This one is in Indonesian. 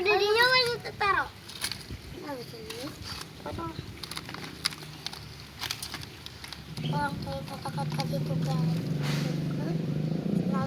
Dadinya mana taruh? Nah, begini. Potong. Orang kayak kata-kata gitu kan. Nah,